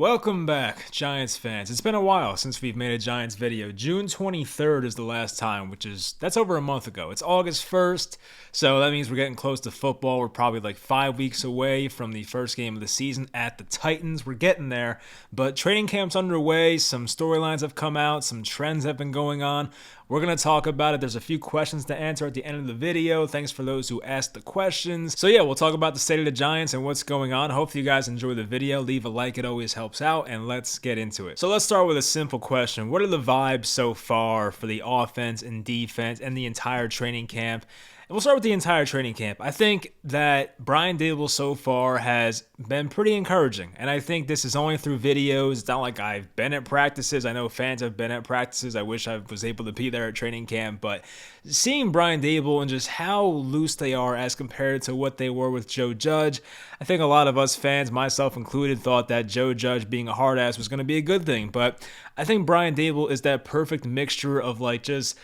Welcome back, Giants fans. It's been a while since we've made a Giants video. June 23rd is the last time, that's over a month ago. It's August 1st, so that means we're getting close to football. We're probably like 5 weeks away from the first game of the season at the Titans. We're getting there, but training camp's underway. Some storylines have come out. Some trends have been going on. We're going to talk about it. There's a few questions to answer at the end of the video. Thanks for those who asked the questions. So yeah, we'll talk about the state of the Giants and what's going on. Hopefully you guys enjoy the video. Leave a like, it always helps out, and let's get into it. So let's start with a simple question. What are the vibes so far for the offense and defense and the entire training camp? And we'll start with the entire training camp. I think that Brian Daboll so far has been pretty encouraging. And I think this is only through videos. It's not like I've been at practices. I know fans have been at practices. I wish I was able to be there at training camp. But seeing Brian Daboll and just how loose they are as compared to what they were with Joe Judge, I think a lot of us fans, myself included, thought that Joe Judge being a hard ass was going to be a good thing. But I think Brian Daboll is that perfect mixture of like just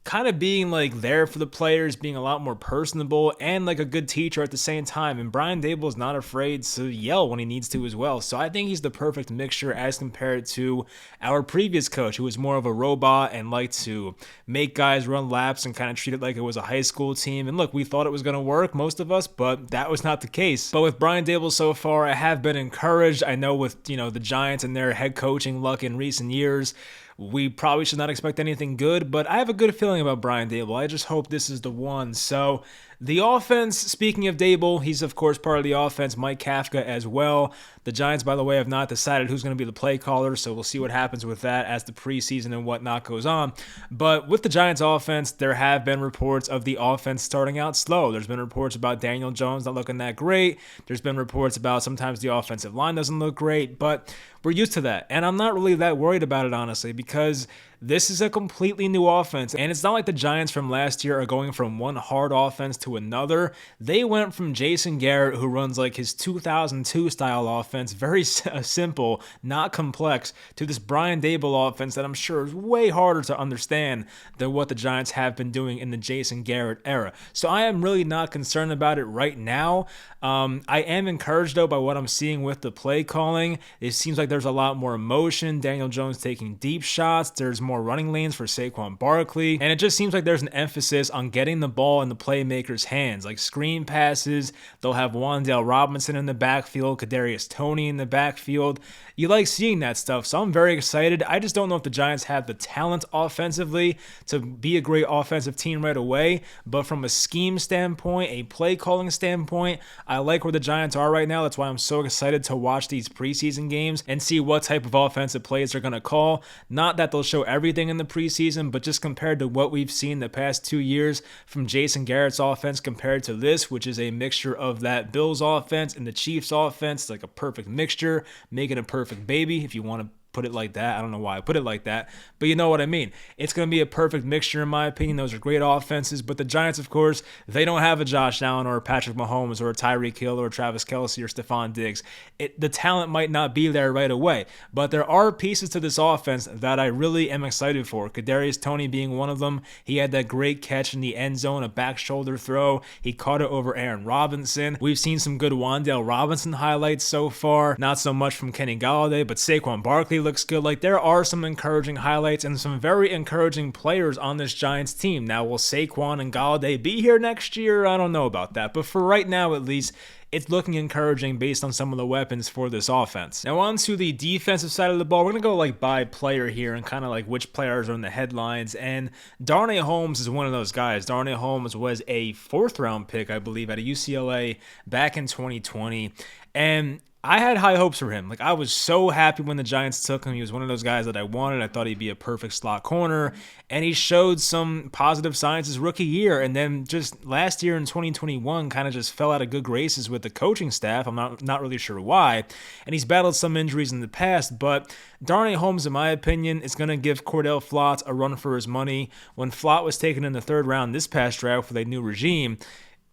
kind of being like there for the players, being a lot more personable, and like a good teacher at the same time. And Brian Daboll is not afraid to yell when he needs to as well. So I think he's the perfect mixture as compared to our previous coach, who was more of a robot and liked to make guys run laps and kind of treat it like it was a high school team. And look, we thought it was going to work, most of us, but that was not the case. But with Brian Daboll so far, I have been encouraged. I know with, the Giants and their head coaching luck in recent years, we probably should not expect anything good, but I have a good feeling about Brian Daboll. I just hope this is the one. So the offense, speaking of Daboll, he's of course part of the offense, Mike Kafka as well. The Giants, by the way, have not decided who's going to be the play caller, so we'll see what happens with that as the preseason and whatnot goes on. But with the Giants offense, there have been reports of the offense starting out slow. There's been reports about Daniel Jones not looking that great. There's been reports about sometimes the offensive line doesn't look great, but we're used to that. And I'm not really that worried about it, honestly, because this is a completely new offense. And it's not like the Giants from last year are going from one hard offense to another. They went from Jason Garrett, who runs like his 2002 style offense, very simple, not complex, to this Brian Daboll offense that I'm sure is way harder to understand than what the Giants have been doing in the Jason Garrett era. So I am really not concerned about it right now. I am encouraged, though, by what I'm seeing with the play calling. It seems like there's a lot more emotion. Daniel Jones taking deep shots. There's more running lanes for Saquon Barkley. And it just seems like there's an emphasis on getting the ball in the playmakers' hands, like screen passes. They'll have Wan'Dale Robinson in the backfield, Kadarius Toney in the backfield. You like seeing that stuff, so I'm very excited. I just don't know if the Giants have the talent offensively to be a great offensive team right away. But from a scheme standpoint, a play calling standpoint, I like where the Giants are right now. That's why I'm so excited to watch these preseason games and see what type of offensive plays they're going to call. Not that they'll show everything in the preseason, but just compared to what we've seen the past 2 years from Jason Garrett's offense compared to this, which is a mixture of that Bills offense and the Chiefs offense, like a perfect mixture, making a perfect baby, if you want to put it like that. I don't know why I put it like that, but you know what I mean. It's going to be a perfect mixture in my opinion. Those are great offenses, but the Giants, of course, they don't have a Josh Allen or a Patrick Mahomes or a Tyreek Hill or a Travis Kelce or Stephon Diggs. The talent might not be there right away, but there are pieces to this offense that I really am excited for. Kadarius Toney being one of them. He had that great catch in the end zone, a back shoulder throw. He caught it over Aaron Robinson. We've seen some good Wan'Dale Robinson highlights so far. Not so much from Kenny Golladay, but Saquon Barkley looks good. Like, there are some encouraging highlights and some very encouraging players on this Giants team. Now, will Saquon and Golladay be here next year? I don't know about that, but for right now at least, it's looking encouraging based on some of the weapons for this offense. Now on to the defensive side of the ball. We're going to go like by player here and kind of like which players are in the headlines. And Darnay Holmes is one of those guys. Darnay Holmes was a 4th round pick, I believe, out of UCLA back in 2020. And I had high hopes for him. Like, I was so happy when the Giants took him. He was one of those guys that I wanted. I thought he'd be a perfect slot corner, and he showed some positive signs his rookie year. And then just last year in 2021 kind of just fell out of good graces with the coaching staff. I'm not really sure why. And he's battled some injuries in the past, but Darnay Holmes, in my opinion, is going to give Cordell Flott a run for his money. When Flott was taken in the 3rd round this past draft with a new regime,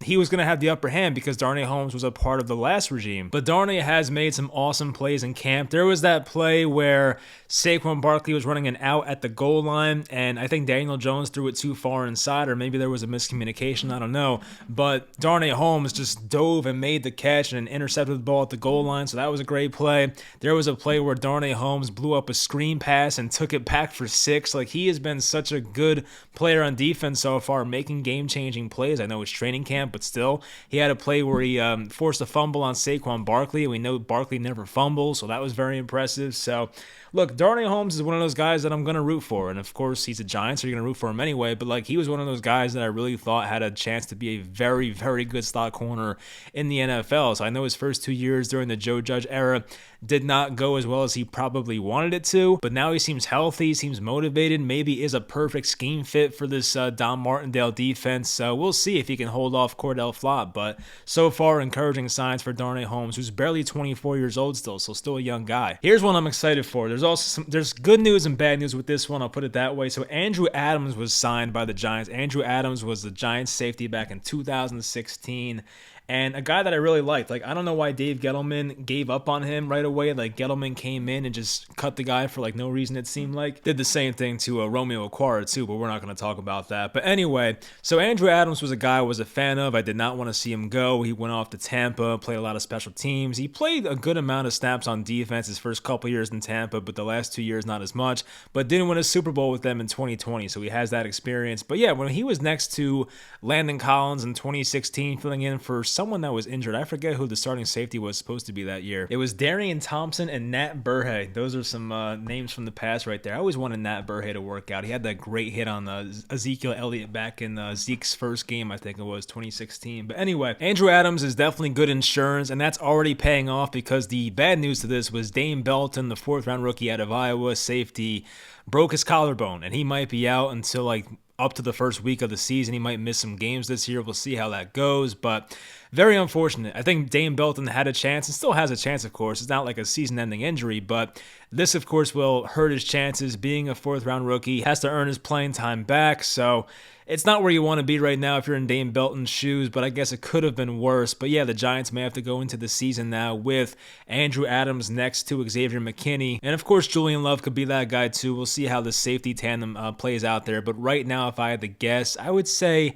he was going to have the upper hand because Darnay Holmes was a part of the last regime. But Darnay has made some awesome plays in camp. There was that play where Saquon Barkley was running an out at the goal line, and I think Daniel Jones threw it too far inside, or maybe there was a miscommunication, I don't know. But Darnay Holmes just dove and made the catch and intercepted the ball at the goal line, so that was a great play. There was a play where Darnay Holmes blew up a screen pass and took it back for 6. Like, he has been such a good player on defense so far, making game-changing plays. I know it's training camp, but still, he had a play where he forced a fumble on Saquon Barkley, and we know Barkley never fumbles, so that was very impressive. So, look, Darnay Holmes is one of those guys that I'm going to root for, and of course, he's a Giant, so you're going to root for him anyway, but like, he was one of those guys that I really thought had a chance to be a very, very good slot corner in the NFL. So I know his first 2 years during the Joe Judge era did not go as well as he probably wanted it to, but now he seems healthy, seems motivated, maybe is a perfect scheme fit for this Don Martindale defense. So we'll see if he can hold off Cordell Flott, but so far, encouraging signs for Darnay Holmes, who's barely 24 years old still, so still a young guy. Here's one I'm excited for. There's good news and bad news with this one, I'll put it that way. So Andrew Adams was signed by the Giants. Andrew Adams was the Giants safety back in 2016. And a guy that I really liked. Like, I don't know why Dave Gettleman gave up on him right away. Like, Gettleman came in and just cut the guy for, like, no reason, it seemed like. Did the same thing to Romeo Okwara, too, but we're not going to talk about that. But anyway, so Andrew Adams was a guy I was a fan of. I did not want to see him go. He went off to Tampa, played a lot of special teams. He played a good amount of snaps on defense his first couple years in Tampa, but the last 2 years, not as much. But didn't win a Super Bowl with them in 2020, so he has that experience. But yeah, when he was next to Landon Collins in 2016, filling in for someone that was injured. I forget who the starting safety was supposed to be that year. It was Darian Thompson and Nat Burhay. Those are some names from the past right there. I always wanted Nat Burhay to work out. He had that great hit on Ezekiel Elliott back in Zeke's first game, I think it was 2016. But anyway, Andrew Adams is definitely good insurance, and that's already paying off because the bad news to this was Dane Belton, the 4th-round rookie out of Iowa, safety, broke his collarbone, and he might be out until like up to the first week of the season. He might miss some games this year. We'll see how that goes, but very unfortunate. I think Dane Belton had a chance and still has a chance, of course. It's not like a season-ending injury, but this, of course, will hurt his chances. Being a 4th-round rookie, has to earn his playing time back, so it's not where you want to be right now if you're in Dane Belton's shoes, but I guess it could have been worse. But yeah, the Giants may have to go into the season now with Andrew Adams next to Xavier McKinney. And of course, Julian Love could be that guy too. We'll see how the safety tandem plays out there. But right now, if I had to guess, I would say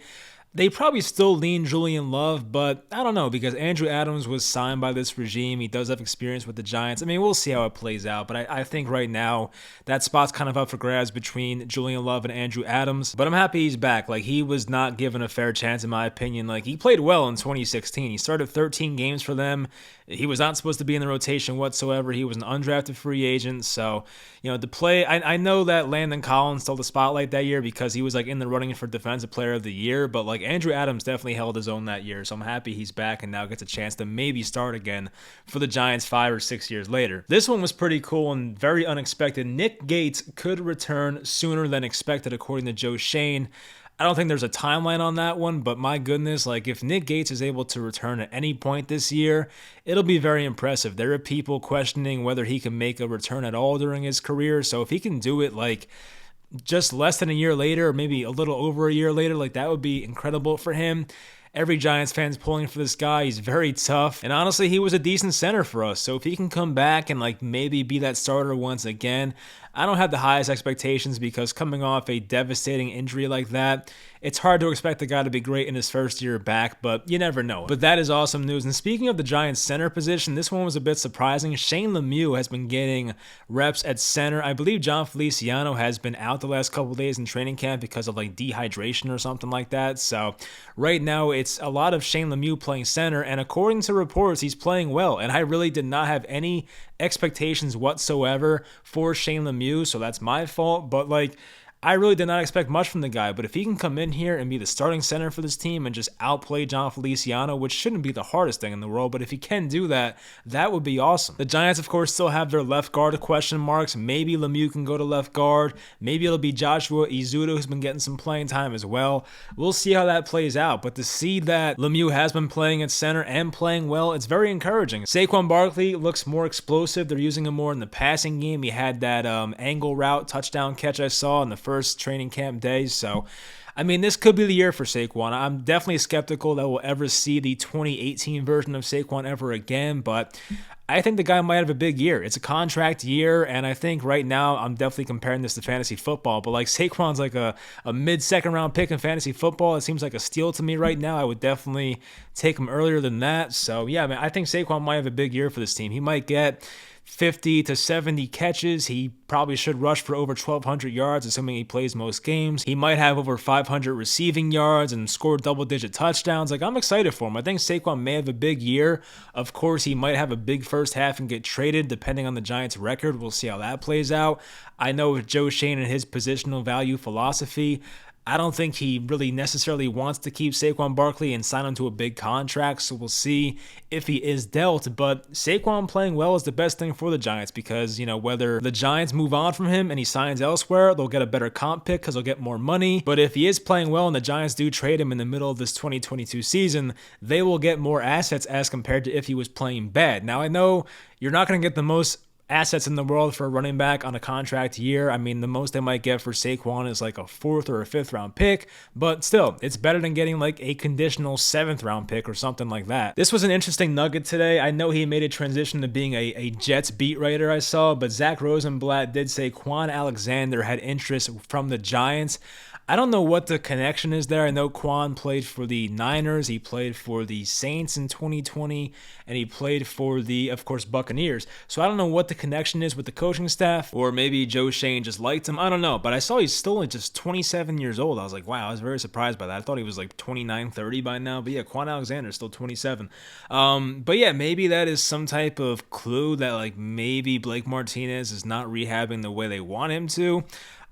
they probably still lean Julian Love, but I don't know, because Andrew Adams was signed by this regime. He does have experience with the Giants. I mean, we'll see how it plays out, but I think right now that spot's kind of up for grabs between Julian Love and Andrew Adams. But I'm happy he's back. Like, he was not given a fair chance, in my opinion. Like, he played well in 2016. He started 13 games for them. He was not supposed to be in the rotation whatsoever. He was an undrafted free agent. So, you know, the play, I know that Landon Collins stole the spotlight that year because he was like in the running for Defensive Player of the Year, but like Andrew Adams definitely held his own that year. So I'm happy he's back and now gets a chance to maybe start again for the Giants 5 or 6 years later. This one was pretty cool and very unexpected. Nick Gates could return sooner than expected, according to Joe Shane. I don't think there's a timeline on that one, but my goodness, like if Nick Gates is able to return at any point this year, it'll be very impressive. There are people questioning whether he can make a return at all during his career, so if he can do it like just less than a year later, or maybe a little over a year later, like that would be incredible for him. Every Giants fan's pulling for this guy. He's very tough. And honestly, he was a decent center for us. So if he can come back and like maybe be that starter once again, I don't have the highest expectations because coming off a devastating injury like that, it's hard to expect the guy to be great in his first year back, but you never know. But that is awesome news. And speaking of the Giants center position, this one was a bit surprising. Shane Lemieux has been getting reps at center. I believe John Feliciano has been out the last couple of days in training camp because of like dehydration or something like that. So right now it's a lot of Shane Lemieux playing center, and according to reports, he's playing well. And I really did not have any expectations whatsoever for Shane Lemieux, so that's my fault. But like, I really did not expect much from the guy, but if he can come in here and be the starting center for this team and just outplay John Feliciano, which shouldn't be the hardest thing in the world, but if he can do that, that would be awesome. The Giants, of course, still have their left guard question marks. Maybe Lemieux can go to left guard. Maybe it'll be Joshua Izudo, who's been getting some playing time as well. We'll see how that plays out, but to see that Lemieux has been playing at center and playing well, it's very encouraging. Saquon Barkley looks more explosive. They're using him more in the passing game. He had that angle route touchdown catch I saw in the first training camp day. So, I mean, this could be the year for Saquon. I'm definitely skeptical that we'll ever see the 2018 version of Saquon ever again, but I think the guy might have a big year. It's a contract year, and I think right now I'm definitely comparing this to fantasy football, but like Saquon's like a mid-second round pick in fantasy football. It seems like a steal to me right now. I would definitely take him earlier than that. So yeah, man, I think Saquon might have a big year for this team. He might get 50 to 70 catches. He probably should rush for over 1,200 yards, assuming he plays most games. He might have over 500 receiving yards and score double-digit touchdowns. Like, I'm excited for him. I think Saquon may have a big year. Of course, he might have a big first half and get traded, depending on the Giants' record. We'll see how that plays out. I know with Joe Schoen and his positional value philosophy, I don't think he really necessarily wants to keep Saquon Barkley and sign him to a big contract, so we'll see if he is dealt. But Saquon playing well is the best thing for the Giants because, you know, whether the Giants move on from him and he signs elsewhere, they'll get a better comp pick because they'll get more money. But if he is playing well and the Giants do trade him in the middle of this 2022 season, they will get more assets as compared to if he was playing bad. Now, I know you're not going to get the most assets in the world for a running back on a contract year. I mean, the most they might get for Saquon is like a 4th or a 5th round pick, but still, it's better than getting like a conditional 7th round pick or something like that. This was an interesting nugget today. I know he made a transition to being a Jets beat writer, I saw, but Zach Rosenblatt did say Quan Alexander had interest from the Giants. I don't know what the connection is there. I know Quan played for the Niners, he played for the Saints in 2020, and he played for the, of course, Buccaneers. So I don't know what the connection is with the coaching staff, or maybe Joe Schoen just liked him. I don't know, but I saw he's still just 27 years old. I was like, wow, I was very surprised by that. I thought he was like 29, 30 by now, but yeah, Quan Alexander is still 27. But yeah, maybe that is some type of clue that like maybe Blake Martinez is not rehabbing the way they want him to.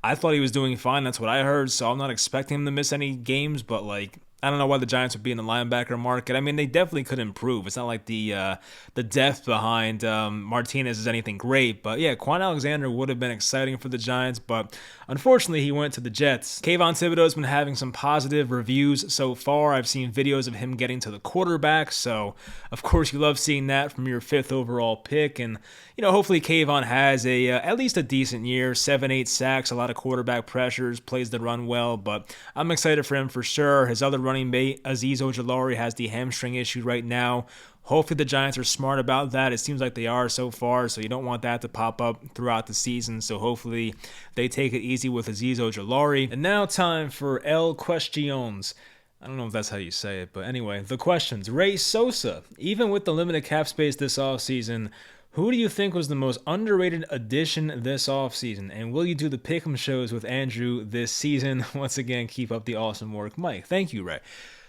I thought he was doing fine. That's what I heard. So I'm not expecting him to miss any games, but like, I don't know why the Giants would be in the linebacker market. I mean, they definitely could improve. It's not like the depth behind Martinez is anything great. But yeah, Quan Alexander would have been exciting for the Giants, but unfortunately he went to the Jets. Kayvon Thibodeau's been having some positive reviews so far. I've seen videos of him getting to the quarterback, so of course you love seeing that from your 5th overall pick. And you know, hopefully Kayvon has at least a decent year, 7-8 sacks, a lot of quarterback pressures, plays the run well, but I'm excited for him for sure. His other running mate, Azeez Ojulari, has the hamstring issue right now. Hopefully the Giants are smart about that. It seems like they are so far, so you don't want that to pop up throughout the season. So hopefully they take it easy with Azeez Ojulari. And now time for El Questions. I don't know if that's how you say it, but anyway, the questions. Ray Sosa, even with the limited cap space this offseason, who do you think was the most underrated addition this offseason? And will you do the Pick'em shows with Andrew this season? Once again, keep up the awesome work, Mike. Thank you, Ray.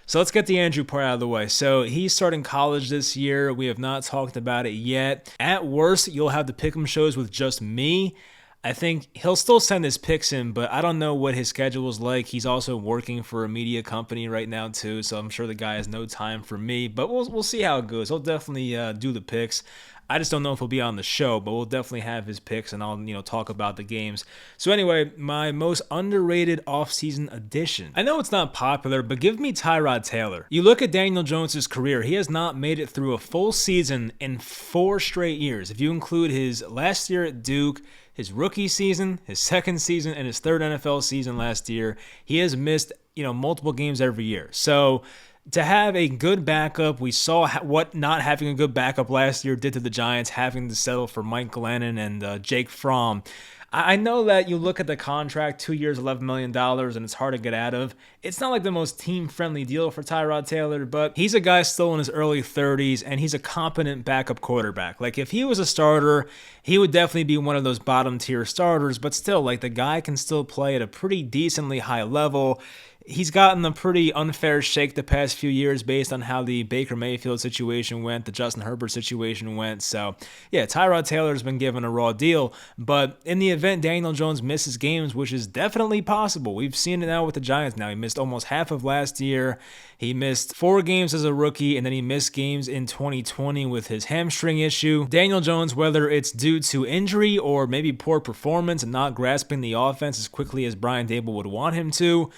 So let's get the Andrew part out of the way. So he's starting college this year. We have not talked about it yet. At worst, you'll have the Pick'em shows with just me. I think he'll still send his picks in, but I don't know what his schedule is like. He's also working for a media company right now too, so I'm sure the guy has no time for me. But we'll see how it goes. He'll definitely do the picks. I just don't know if he'll be on the show, but we'll definitely have his picks, and I'll talk about the games. So anyway, my most underrated offseason addition. I know it's not popular, but give me Tyrod Taylor. You look at Daniel Jones' career, he has not made it through a full season in 4 straight years. If you include his last year at Duke, his rookie season, his second season, and his 3rd NFL season last year, he has missed, multiple games every year. So to have a good backup, we saw what not having a good backup last year did to the Giants, having to settle for Mike Glennon and Jake Fromm. I know that you look at the contract, 2 years, $11 million, and it's hard to get out of. It's not like the most team-friendly deal for Tyrod Taylor, but he's a guy still in his early 30s, and he's a competent backup quarterback. Like, if he was a starter, he would definitely be one of those bottom-tier starters, but still, like, the guy can still play at a pretty decently high level. He's gotten a pretty unfair shake the past few years based on how the Baker Mayfield situation went, the Justin Herbert situation went. So, yeah, Tyrod Taylor's been given a raw deal. But in the event Daniel Jones misses games, which is definitely possible, we've seen it now with the Giants now. He missed almost half of last year. He missed 4 games as a rookie, and then he missed games in 2020 with his hamstring issue. Daniel Jones, whether it's due to injury or maybe poor performance and not grasping the offense as quickly as Brian Dable would want him to,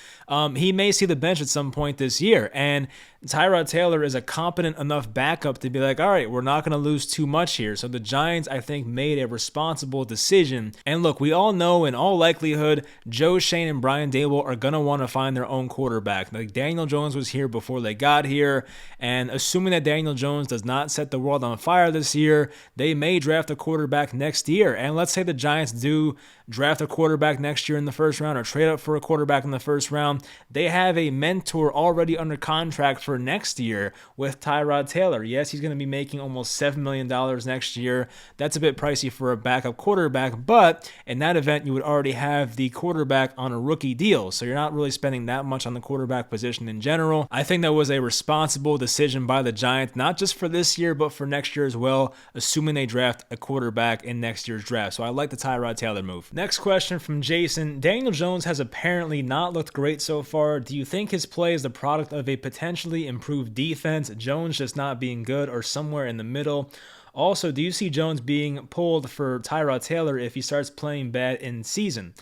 he may see the bench at some point this year. And Tyrod Taylor is a competent enough backup to be like, all right, we're not going to lose too much here. So the Giants, I think, made a responsible decision. And look, we all know in all likelihood, Joe Schoen and Brian Daboll are going to want to find their own quarterback. Like Daniel Jones was here before they got here. And assuming that Daniel Jones does not set the world on fire this year, they may draft a quarterback next year. And let's say the Giants do draft a quarterback next year in the first round or trade up for a quarterback in the first round. They have a mentor already under contract for next year with Tyrod Taylor. Yes, he's going to be making almost $7 million next year. That's a bit pricey for a backup quarterback, but in that event, you would already have the quarterback on a rookie deal, so you're not really spending that much on the quarterback position in general. I think that was a responsible decision by the Giants, not just for this year, but for next year as well, assuming they draft a quarterback in next year's draft. So I like the Tyrod Taylor move. Next question from Jason. Daniel Jones has apparently not looked great so far. Do you think his play is the product of a potentially improved defense, Jones just not being good, or somewhere in the middle? Also, do you see Jones being pulled for Tyrod Taylor if he starts playing bad in season?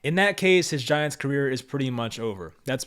In that case, his Giants career is pretty much over. That's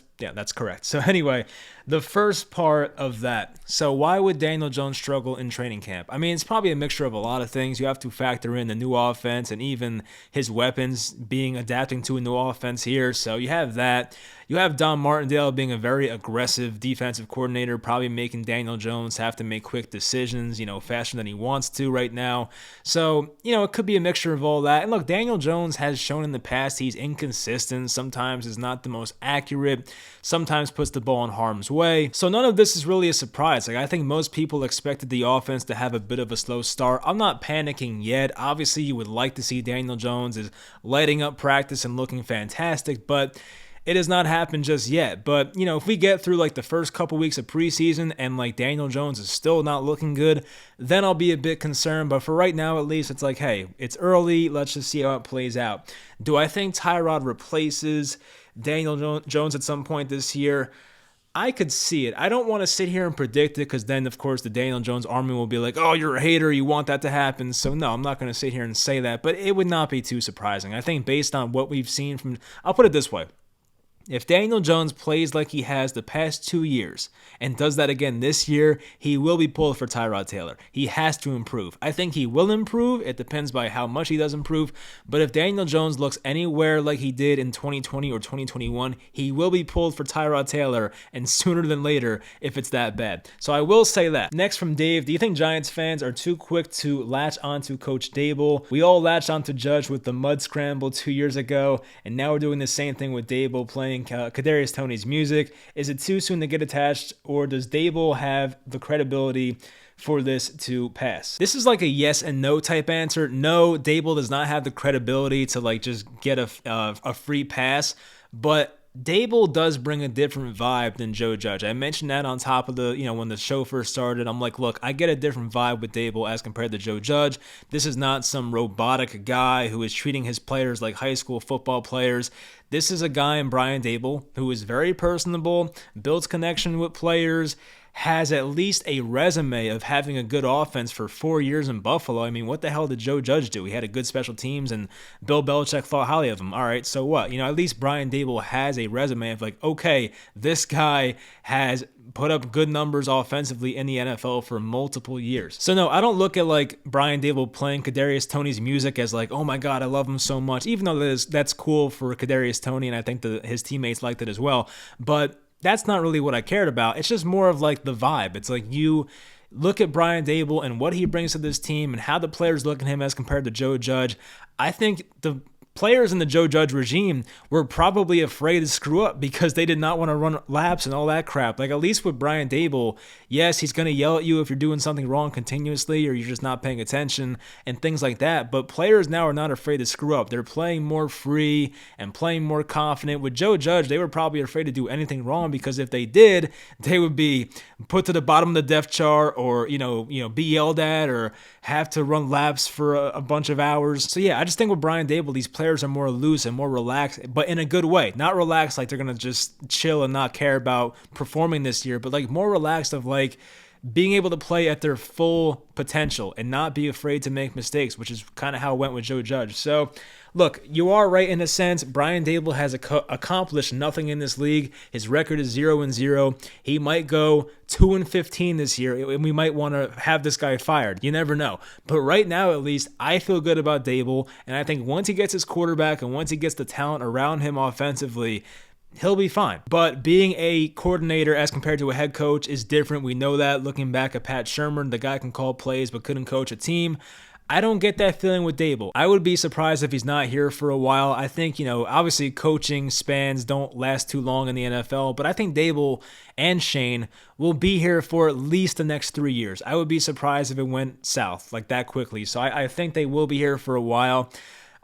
correct. So anyway, the first part of that. So why would Daniel Jones struggle in training camp? I mean, it's probably a mixture of a lot of things. You have to factor in the new offense and even his weapons being adapting to a new offense here. So you have that. You have Don Martindale being a very aggressive defensive coordinator, probably making Daniel Jones have to make quick decisions, faster than he wants to right now. So, it could be a mixture of all that. And look, Daniel Jones has shown in the past he's inconsistent. Sometimes is not the most accurate. Sometimes puts the ball in harm's way. So none of this is really a surprise. I think most people expected the offense to have a bit of a slow start. I'm not panicking yet. Obviously, you would like to see Daniel Jones is lighting up practice and looking fantastic, but it has not happened just yet. But, if we get through the first couple weeks of preseason and Daniel Jones is still not looking good, then I'll be a bit concerned. But for right now, at least, it's hey, it's early. Let's just see how it plays out. Do I think Tyrod replaces Daniel Jones at some point this year? I could see it. I don't want to sit here and predict it because then, of course, the Daniel Jones army will be like, oh, you're a hater. You want that to happen. So, no, I'm not going to sit here and say that. But it would not be too surprising. I think based on what we've seen from – I'll put it this way. If Daniel Jones plays like he has the past 2 years and does that again this year, he will be pulled for Tyrod Taylor. He has to improve. I think he will improve. It depends by how much he does improve. But if Daniel Jones looks anywhere like he did in 2020 or 2021, he will be pulled for Tyrod Taylor, and sooner than later if it's that bad. So I will say that. Next from Dave, do you think Giants fans are too quick to latch onto Coach Daboll? We all latched onto Judge with the mud scramble 2 years ago, and now we're doing the same thing with Daboll playing Kadarius Toney's music. Is it too soon to get attached, or does Daboll have the credibility for this to pass? This is a yes and no type answer. No, Daboll does not have the credibility to just get a free pass, but Daboll does bring a different vibe than Joe Judge. I mentioned that on top of the, when the show first started. I'm like, look, I get a different vibe with Daboll as compared to Joe Judge. This is not some robotic guy who is treating his players like high school football players. This is a guy in Brian Daboll who is very personable, builds connection with players, has at least a resume of having a good offense for 4 years in Buffalo. I mean, what the hell did Joe Judge do? He had a good special teams, and Bill Belichick thought highly of him. All right, so what? At least Brian Daboll has a resume of okay, this guy has put up good numbers offensively in the NFL for multiple years. So no, I don't look at Brian Daboll playing Kadarius Toney's music as oh my God, I love him so much, even though that's cool for Kadarius Toney, and I think his teammates liked it as well. But that's not really what I cared about. It's just more of the vibe. It's you look at Brian Daboll and what he brings to this team and how the players look at him as compared to Joe Judge. I think the players in the Joe Judge regime were probably afraid to screw up because they did not want to run laps and all that crap. At least with Brian Daboll, yes, he's going to yell at you if you're doing something wrong continuously or you're just not paying attention and things like that. But players now are not afraid to screw up. They're playing more free and playing more confident. With Joe Judge, they were probably afraid to do anything wrong because if they did, they would be put to the bottom of the depth chart or, be yelled at or have to run laps for a bunch of hours. So yeah, I just think with Brian Daboll, these players are more loose and more relaxed, but in a good way. Not relaxed they're going to just chill and not care about performing this year, but more relaxed of being able to play at their full potential and not be afraid to make mistakes, which is kind of how it went with Joe Judge. So, look, you are right in a sense. Brian Daboll has accomplished nothing in this league. His record is 0-0. He might go 2-15 this year, and we might want to have this guy fired. You never know. But right now, at least, I feel good about Daboll, and I think once he gets his quarterback and once he gets the talent around him offensively, he'll be fine. But being a coordinator as compared to a head coach is different. We know that looking back at Pat Shermer, the guy can call plays but couldn't coach a team. I don't get that feeling with Daboll. I would be surprised if he's not here for a while. I think, obviously coaching spans don't last too long in the NFL, but I think Daboll and Shane will be here for at least the next 3 years. I would be surprised if it went south like that quickly. So I think they will be here for a while.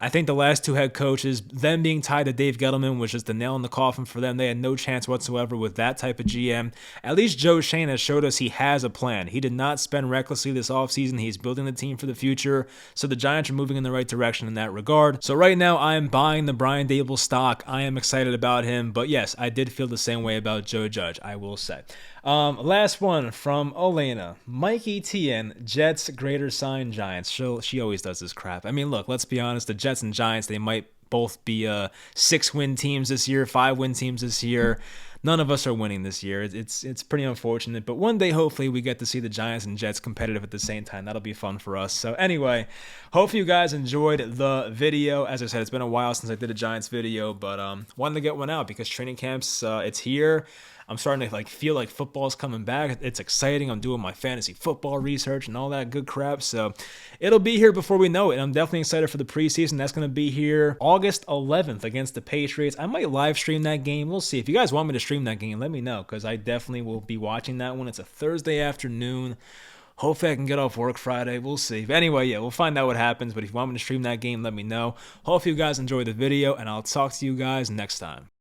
I think the last two head coaches, them being tied to Dave Gettleman, was just the nail in the coffin for them. They had no chance whatsoever with that type of GM. At least Joe Shane has showed us he has a plan. He did not spend recklessly this offseason. He's building the team for the future. So the Giants are moving in the right direction in that regard. So right now, I am buying the Brian Daboll stock. I am excited about him. But yes, I did feel the same way about Joe Judge, I will say. Last one from Elena. Mikey TN, Jets greater sign Giants. She always does this crap. I mean, look, let's be honest. The Jets and Giants, they might both be 6-win teams this year, 5-win teams this year. None of us are winning this year. It's pretty unfortunate, but one day hopefully we get to see the Giants and Jets competitive at the same time. That'll be fun for us. So anyway, hopefully you guys enjoyed the video. As I said, it's been a while since I did a Giants video, but wanted to get one out because training camps, it's here. I'm starting to feel like football's coming back. It's exciting. I'm doing my fantasy football research and all that good crap. So it'll be here before we know it. I'm definitely excited for the preseason. That's going to be here August 11th against the Patriots. I might live stream that game. We'll see. If you guys want me to stream that game, let me know because I definitely will be watching that one. It's a Thursday afternoon. Hopefully I can get off work Friday. We'll see. But anyway, yeah, we'll find out what happens. But if you want me to stream that game, let me know. Hopefully you guys enjoyed the video, and I'll talk to you guys next time.